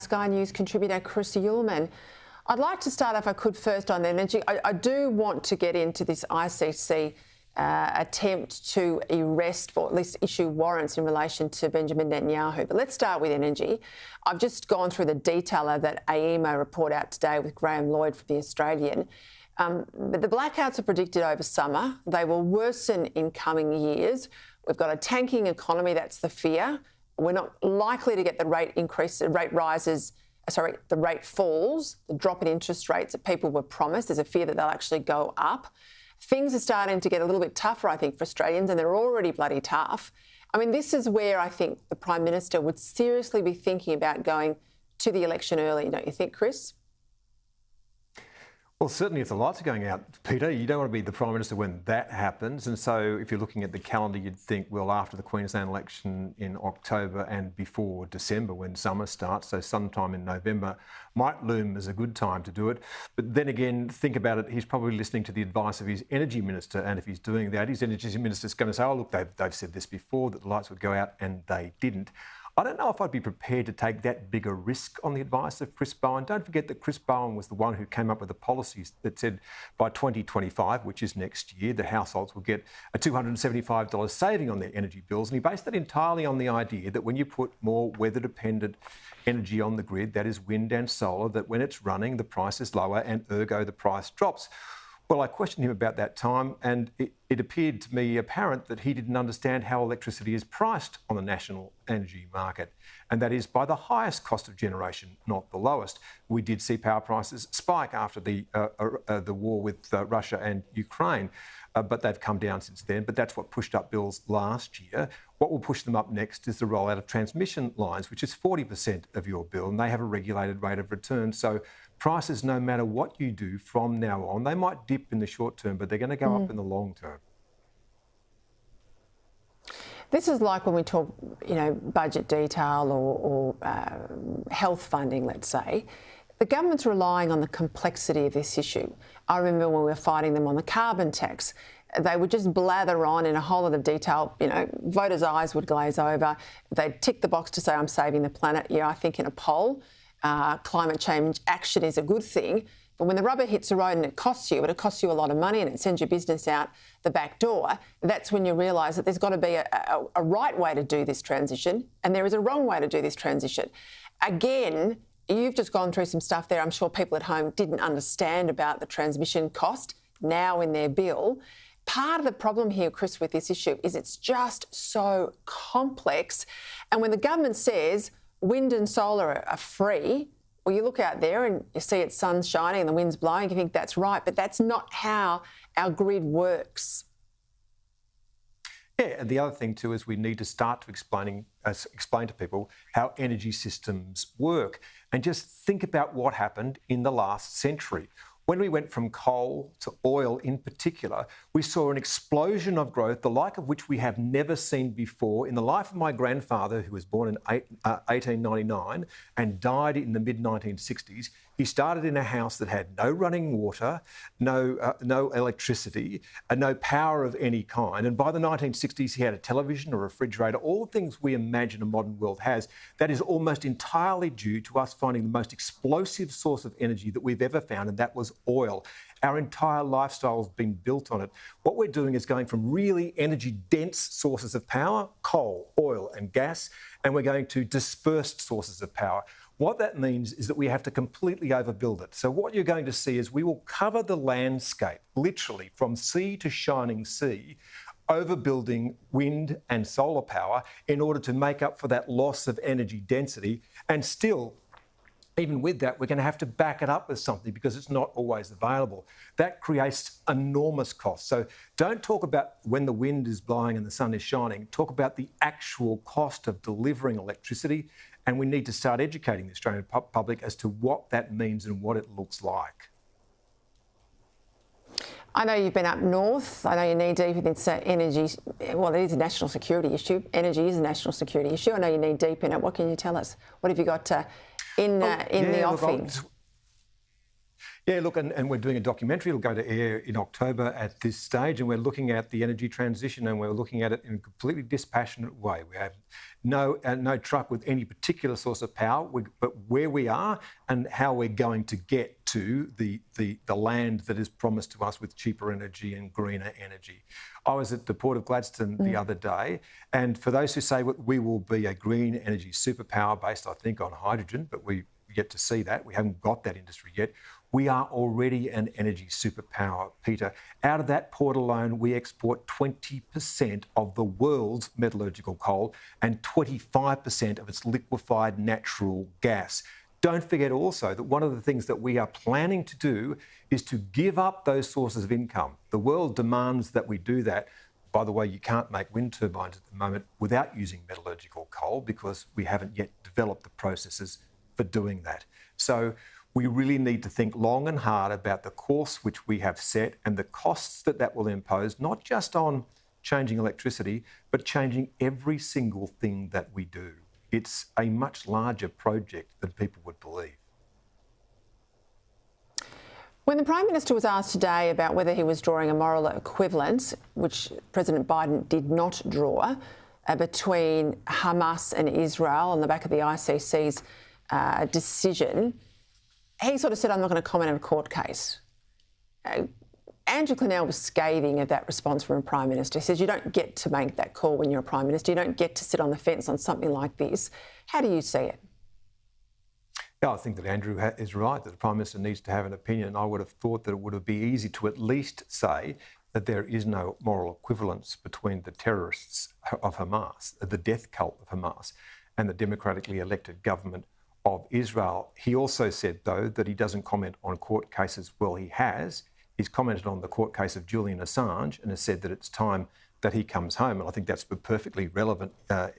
Sky News contributor Chris Uhlmann. I'd like to start, if I could, first on energy. I do want to get into this ICC attempt to arrest, or at least issue warrants in relation to Benjamin Netanyahu. But let's start with energy. I've just gone through the detail of that AEMO report out today with Graham Lloyd from The Australian. But the blackouts are predicted over summer. They will worsen in coming years. We've got a tanking economy, that's the fear. We're not likely to get the rate falls, the drop in interest rates that people were promised. There's a fear that they'll actually go up. Things are starting to get a little bit tougher, I think, for Australians, and they're already bloody tough. I mean, this is where I think the Prime Minister would seriously be thinking about going to the election early, don't you think, Chris? Well, certainly if the lights are going out, Peter, you don't want to be the Prime Minister when that happens. And so if you're looking at the calendar, you'd think, well, after the Queensland election in October and before December when summer starts, so sometime in November, might loom as a good time to do it. But then again, think about it, he's probably listening to the advice of his Energy Minister. And if he's doing that, his Energy Minister is going to say, oh, look, they've said this before, that the lights would go out, and they didn't. I don't know if I'd be prepared to take that bigger risk on the advice of Chris Bowen. Don't forget that Chris Bowen was the one who came up with the policies that said by 2025, which is next year, the households will get a $275 saving on their energy bills. And he based that entirely on the idea that when you put more weather-dependent energy on the grid, that is wind and solar, that when it's running, the price is lower and ergo the price drops. Well, I questioned him about that time, and it appeared to me apparent that he didn't understand how electricity is priced on the national energy market, and that is by the highest cost of generation, not the lowest. We did see power prices spike after the war with Russia and Ukraine, but they've come down since then. But that's what pushed up bills last year. What will push them up next is the rollout of transmission lines, which is 40% of your bill, and they have a regulated rate of return. So prices, no matter what you do from now on, they might dip in the short term, but they're going to go up in the long term. This is like when we talk, budget detail or health funding, let's say. The government's relying on the complexity of this issue. I remember when we were fighting them on the carbon tax, they would just blather on in a whole lot of detail. Voters' eyes would glaze over. They'd tick the box to say, I'm saving the planet. Yeah, I think in a poll, climate change action is a good thing. But when the rubber hits the road and it costs you a lot of money and it sends your business out the back door, that's when you realise that there's got to be a right way to do this transition and there is a wrong way to do this transition. Again, you've just gone through some stuff there. I'm sure people at home didn't understand about the transmission cost now in their bill. Part of the problem here, Chris, with this issue is it's just so complex. And when the government says wind and solar are free, well, you look out there and you see it's sun shining and the wind's blowing, you think that's right, but that's not how our grid works. Yeah, and the other thing too is we need to start to explain to people how energy systems work. And just think about what happened in the last century. When we went from coal to oil in particular, we saw an explosion of growth, the like of which we have never seen before. In the life of my grandfather, who was born in 1899 and died in the mid-1960s, he started in a house that had no running water, no electricity, and no power of any kind. And by the 1960s, he had a television, a refrigerator, all the things we imagine a modern world has. That is almost entirely due to us finding the most explosive source of energy that we've ever found, and that was oil. Our entire lifestyle has been built on it. What we're doing is going from really energy-dense sources of power, coal, oil and gas, and we're going to dispersed sources of power. What that means is that we have to completely overbuild it. So what you're going to see is we will cover the landscape, literally from sea to shining sea, overbuilding wind and solar power in order to make up for that loss of energy density. And still, even with that, we're going to have to back it up with something because it's not always available. That creates enormous costs. So don't talk about when the wind is blowing and the sun is shining. Talk about the actual cost of delivering electricity. And we need to start educating the Australian public as to what that means and what it looks like. I know you've been up north. I know you're knee deep in this energy. Well, it is a national security issue. Energy is a national security issue. I know you're knee deep in it. What can you tell us? What have you got in the offing? Yeah, look, and we're doing a documentary. It'll go to air in October at this stage, and we're looking at the energy transition, and we're looking at it in a completely dispassionate way. We have no truck with any particular source of power, but where we are and how we're going to get to the land that is promised to us with cheaper energy and greener energy. I was at the Port of Gladstone the other day, and for those who say we will be a green energy superpower based, I think, on hydrogen, but we yet to see that. We haven't got that industry yet. We are already an energy superpower, Peter. Out of that port alone, we export 20% of the world's metallurgical coal and 25% of its liquefied natural gas. Don't forget also that one of the things that we are planning to do is to give up those sources of income. The world demands that we do that. By the way, you can't make wind turbines at the moment without using metallurgical coal because we haven't yet developed the processes for doing that. So we really need to think long and hard about the course which we have set and the costs that will impose, not just on changing electricity, but changing every single thing that we do. It's a much larger project than people would believe. When the Prime Minister was asked today about whether he was drawing a moral equivalence, which President Biden did not draw, between Hamas and Israel on the back of the ICC's decision, he sort of said, I'm not going to comment on a court case. Andrew Clennell was scathing of that response from a Prime Minister. He says you don't get to make that call when you're a Prime Minister. You don't get to sit on the fence on something like this. How do you see it? Yeah, I think that Andrew is right, that the Prime Minister needs to have an opinion. I would have thought that it would be easy to at least say that there is no moral equivalence between the terrorists of Hamas, the death cult of Hamas, and the democratically elected government of Israel. He also said, though, that he doesn't comment on court cases. Well, he has. He's commented on the court case of Julian Assange and has said that it's time that he comes home. And I think that's a perfectly relevant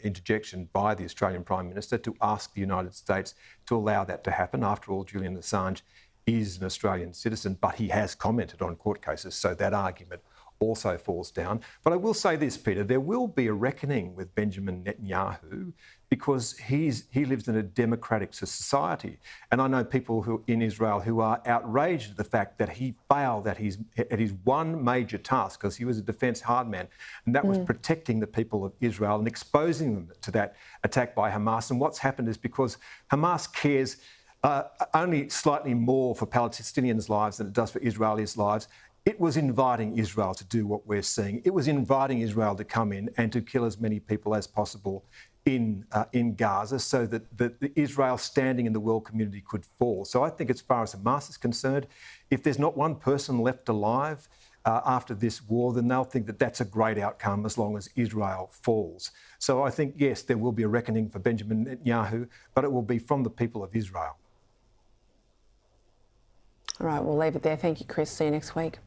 interjection by the Australian Prime Minister to ask the United States to allow that to happen. After all, Julian Assange is an Australian citizen, but he has commented on court cases, so that argument also falls down. But I will say this, Peter, there will be a reckoning with Benjamin Netanyahu because he lives in a democratic society. And I know people who in Israel who are outraged at the fact that he failed at his one major task, because he was a defence hardman, and that was protecting the people of Israel and exposing them to that attack by Hamas. And what's happened is because Hamas cares only slightly more for Palestinians' lives than it does for Israelis' lives, it was inviting Israel to do what we're seeing. It was inviting Israel to come in and to kill as many people as possible in Gaza so that the Israel standing in the world community could fall. So I think as far as Hamas is concerned, if there's not one person left alive after this war, then they'll think that that's a great outcome as long as Israel falls. So I think, yes, there will be a reckoning for Benjamin Netanyahu, but it will be from the people of Israel. All right, we'll leave it there. Thank you, Chris. See you next week.